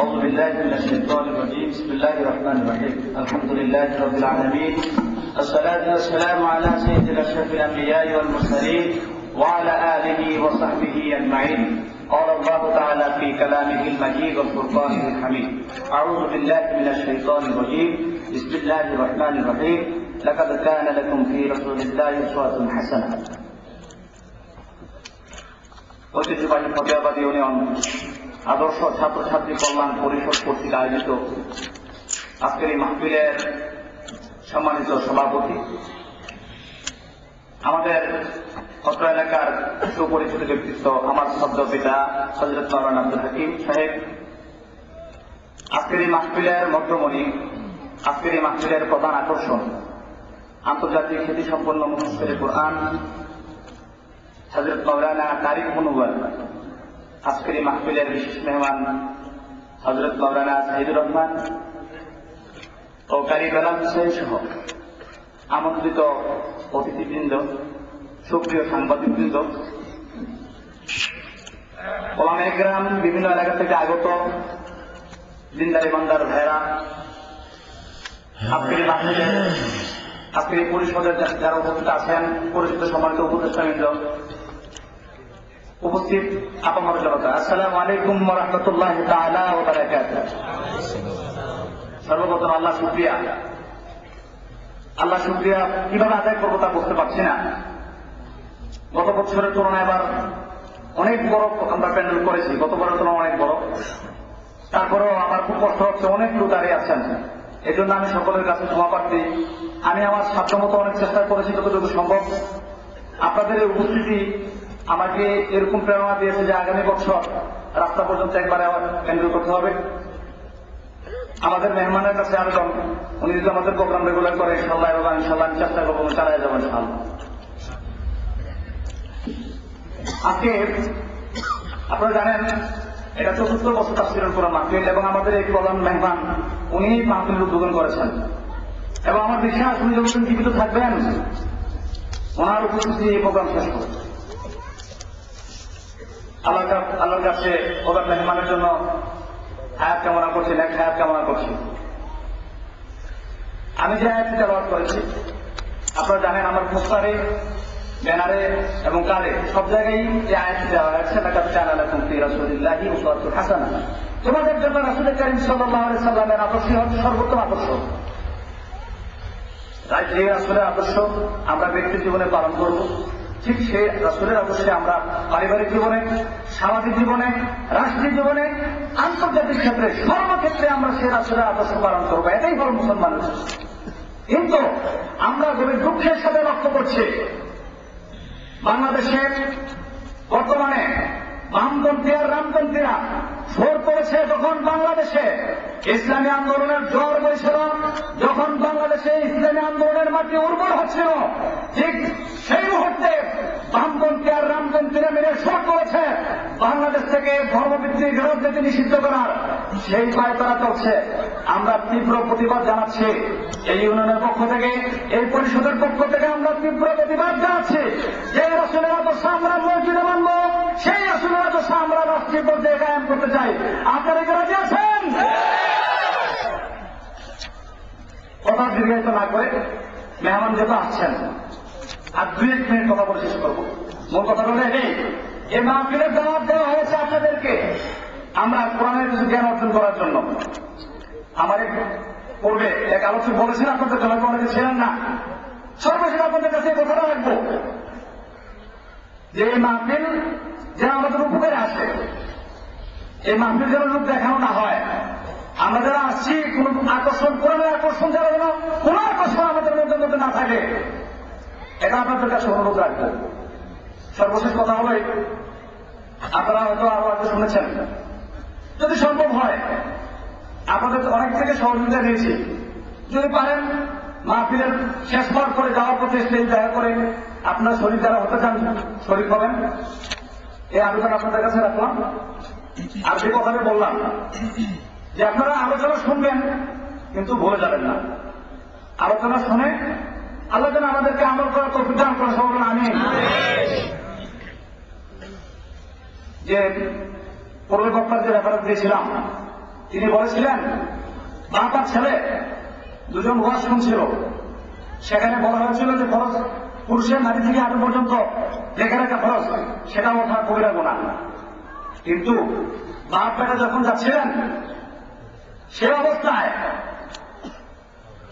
أعوذ بالله من الشيطان الرجيم. بسم الله الرحمن الرحيم. الحمد لله رب العالمين، الصلاة والسلام على سيد أشرف الأنبياء والمرسلين وعلى آله وصحبه أجمعين. قال الله تعالى في كلامه المجيد والفرقان الحميد: أعوذ بالله من الشيطان الرجيم. بسم الله الرحمن الرحيم. لقد كان لكم في رسول الله أسوة حسنة. ঐতিহ্যবাহী ফতেয়াবাদ ইউনিয়ন আদর্শ ছাত্রছাত্রী কল্যাণ পরিষদ কর্তৃক আয়োজিত আজকের এই মাহফিলের সম্মানিত সভাপতি, আমাদের অত্র এলাকার সুপরিচিত ব্যক্তিত্ব, আমার শ্রদ্ধ পিতা হযরত মাওলানা আব্দুল হাকিম সাহেব, আজকের এই মাহফিলের মধ্যমণি, আজকের এই মাহফিলের প্রধান আকর্ষণ, আন্তর্জাতিক খ্যাতিসম্পন্ন মুফাসসিরে কুরআন হযরত মাওলানা তারিক মুনওয়ার, আজকের এই মাহফিলের বিশেষ মেহমান হযরত মাওলানা সাইদুর রহমান ও কারি কালাম হুসাইন সহ আমন্ত্রিত অতিথিবৃন্দ, সুপ্রিয় সাংবাদিকবৃন্দ, ওলামায়ে কেরাম, বিভিন্ন এলাকা থেকে আগত দিনদার ইমানদার ভাইরা, আজকের এই মাহফিলে, আজকের এই পরিষদের যারা উপস্থিত আছেন, পরিষদের সম্মানিত উপদেষ্টাবৃন্দ, উপস্থিত আপামর জনতা, আসসালামু আলাইকুম ওয়া রাহমাতুল্লাহি তাআলা ওয়া বারাকাতুহু। সর্বপ্রথম আল্লাহ শুকরিয়া। আল্লাহ শুকরিয়া কিভাবে আদায় করবো তা বুঝতে পারছি না। গত বছরের তুলনায় এবার অনেক বড় আমরা প্যান্ডেল করেছি, গত বছরের তুলনায় অনেক বড়। তারপরেও আমার খুব কষ্ট হচ্ছে, অনেক লোক দাঁড়িয়ে আছেন। এই জন্য আমি সকলের কাছে ক্ষমা প্রার্থী। আমি আমার সাধ্যমতো অনেক চেষ্টা করেছি যতটুকু সম্ভব। আপনাদের এই উপস্থিতি আমাকে এরকম প্রেরণা দিয়েছে যে আগামী বছর রাস্তা পর্যন্ত একবারে প্যান্ডেল করতে হবে। আমাদের মেহমানের কাছে আবেদন, উনি যদি আমাদের প্রোগ্রাম রেগুলার করে ইনশাআল্লাহ, এবং ইনশাআল্লাহ আমি চেষ্টা করবো, চালিয়ে যাবো ইনশাআল্লাহ। আজকে আপনারা জানেন এটা ৪র্থ বছর তাফসীরুল কুরআন মাহফিল, এবং আমাদের এই প্রধান মেহমান উনি মাহফিল উদ্বোধন করেছেন, এবং আমার বিশ্বাস উনি যখন জীবিত থাকবেন ওনার উপস্থিতি এই প্রোগ্রাম শেষ করবে। আল্লাহর কাছে প্রধান মেহমানের জন্য হায়াত কামনা করছি, নেক হায়াত কামনা করছি। আমি যে আয়াতটি তেলাওয়াত করেছি আপনারা জানেন, আমার পোস্টারে, ব্যানারে এবং কার্ডে সব জায়গায় এই আয়াতটি দেওয়া হয়েছে, লাকাদ কানা লাকুম ফি রাসূলিল্লাহি উসওয়াতুন হাসানাহ। তোমাদের জন্য রাসূল কারীম সাল্লাল্লাহু আলাইহি সাল্লামের আদর্শ হচ্ছে সর্বোত্তম আদর্শ। তাই যে রাসূলের আদর্শ আমরা ব্যক্তি জীবনে পালন করব, ঠিক সেই রাসূলের আদর্শে আমরা পারিবারিক জীবনে, সামাজিক জীবনে, রাষ্ট্রীয় জীবনে, আন্তর্জাতিক ক্ষেত্রে, সর্বক্ষেত্রে আমরা সেই রাসূলের আদর্শ পালন করবো। এটাই হল মুসলমানের। কিন্তু আমরা গভীর দুঃখের সাথে লক্ষ্য করছি, বাংলাদেশে বর্তমানে বামপন্থী আর রামপন্থীরা জোর করেছে। যখন বাংলাদেশে ইসলামী আন্দোলনের জোর বইছিল, যখন বাংলাদেশে ইসলামী আন্দোলনের মাটি উর্বর হচ্ছিল, ঠিক সেই মুহূর্তে বামপন্থী আর রামপন্থীরা মিলে জোর করেছে বাংলাদেশ থেকে ধর্মভিত্তিক রাজনীতি নিষিদ্ধ করার। সেই পায় তারা চলছে। আমরা তীব্র প্রতিবাদ জানাচ্ছি। এই ইউনিয়নের পক্ষ থেকে, এই পরিষদের পক্ষ থেকে আমরা তীব্র প্রতিবাদ জানাচ্ছি। যে রাসূলের আদর্শ আমরা মসজিদে মানব, সেই রাসূলের আদর্শ আমরা রাষ্ট্রীয় পর্যায়ে কায়েম করতে চাই। আপনারা কি রাজি আছেন? কথা দীর্ঘায়িত না করে মেহমান যেহেতু আসছেন, আর 2-1 মিনিট কথা বলে শেষ করবো। মূল কথা হলো এই মাহফিলের দাওয়াত দেওয়া হয়েছে আপনাদেরকে আমরা কোরআনের কিছু জ্ঞান অর্জন করার জন্য। আমার পূর্বে এক আলোচক বলেছেন, আপনাদের জন্য অনেকে ছিলেন না, সর্বশেষ আপনাদের কাছে কথাটা রাখবো যে এই মাহফিল যেন আমাদের উপকারে আসে, এই মাহফিল যেন লোক দেখানো না হয়। আমরা যারা আসছি কোন আকর্ষণ, কোরআনের আকর্ষণ যারা যেন কোন আকর্ষণ আমাদের মধ্যে না থাকে, এটা আপনাদের কাছে অনুরোধ রাখবো। সর্বশেষ কথা হলো, আপনারা হয়তো আরো আগে শুনেছেন, যদি সম্ভব হয় আপনাদের অনেক থেকে সহযোগিতা নিয়েছি, যদি পারেন মাহফিলের শেষ হওয়ার পরে যাওয়ার পথে স্টেজ দেখা করে আপনার শরীর যারা হতে চান শরীর হবেন, এই আবেদন আপনাদের কাছে রাখলাম। আর যে কথাটা বললাম যে আপনারা আলোচনা শুনবেন কিন্তু ভুলে যাবেন না। আলোচনা শুনে আল্লাহ যেন আমাদেরকে আমল করার তৌফিক দান করেন, সবাই বলেন আমিন। যে পূর্বে বক্তার যে রেফারেন্স দিয়েছিলাম তিনি বলেছিলেন বাপ আর ছেলে দুজন ওয়াজ শুনছিল, সেখানে বলা হয়েছিল যে ফরজ পুরুষের নারী থেকে হাঁটু পর্যন্ত দেখে রাখা ফরজ, সেটা ওঠা কবিরা গুনাহ। কিন্তু বাপ বেটা যখন যাচ্ছিলেন সে অবস্থায়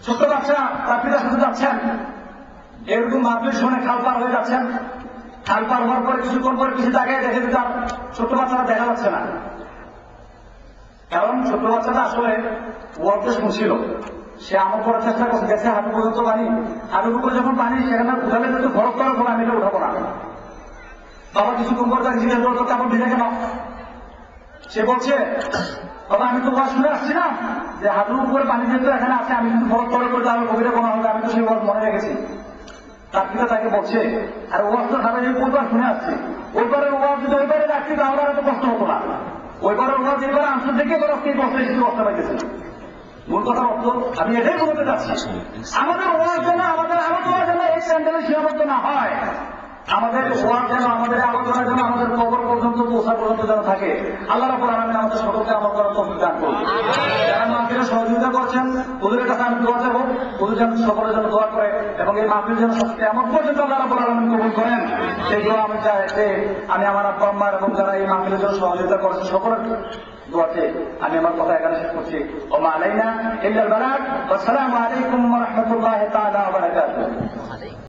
ছোট্ট বাচ্চা তার পিতার সাথে যাচ্ছেন, এরকম মাহফিল শুনে খাল পার হয়ে যাচ্ছেন, খাল পার হওয়ার পরে কিছুক্ষণ পরে কিছু জায়গায় দেখে যে তার ছোট্ট বাচ্চাটা দেখা যাচ্ছে না, কারণ ছোট্ট বাচ্চাটা আসলে ওয়ার্ডে শুনছিল। সে আমার করার চেষ্টা করছে, গেছে হাঁটু পর্যন্ত পানি, হাঁটুর উপরে যখন পানি সেখানে উঠালে যেহেতু ফরক করার ফলে আমি এটা উঠাবো না। বাবা কিছুক্ষণ পর তাকে জিজ্ঞেস করতো কাপড় ভিজে কেন? সে বলছে বাবা আমি তো ওয়াজ শুনে আসছি না যে হাঁটুর উপরে পানি যেহেতু এখানে আছে, আমি যদি ফরক করে করে তাহলে কবিরা কোনো হবে, আমি তো সেই ওয়াজ মনে রেখেছি। তার পিতা তাকে বলছে আর ওয়াজ তো সারা ওইবার শুনে আসছি, ওইবারের ওয়াজ যদি ওইবারে রাখছি তাহলে আর এত কষ্ট হতো না। ওইবারের ওয়াজ এইবার আনসার থেকে এবার আজকে কষ্ট কিছু কষ্ট পাইতেছে। মূল কথার অর্থ আমি এটাই বলতে চাচ্ছি, আমাদের ওয়াজ যেন আমাদের আলোচনা যেন এই স্যান্ডেলে সীমাবদ্ধ না হয়, আমাদের ওয়াজ যেন আমাদের আলোচনা যেন আমাদের কবর পর্যন্ত পৌঁছা পর্যন্ত যেন থাকে। আল্লাহ রাব্বুল আলামিন আমাদের সকলকে আমল করার তৌফিক দান করুন। যারা মাহফিলে সহযোগিতা করছেন ওদের কাছে আমি দোয়া চাইব, ওদের যেন সকলের জন্য দোয়া করে এবং এই মাহফিল যেন এমন পর্যন্ত আল্লাহ রাব্বুল আলামিন কবুল করেন, সেই দোয়া আমি চাই যে আমি আমার আব্বা আম্মা এবং যারা এই মাহফিলের জন্য সহযোগিতা করেছে সকলের দোয়াতে আমি আমার কথা এখানে শেষ করছি। ওয়া মা আলাইনা ইল্লাল বালাগ। ওয়াসসালামু আলাইকুম ওয়া রাহমাতুল্লাহি তাআলা ওয়া বারাকাতুহু।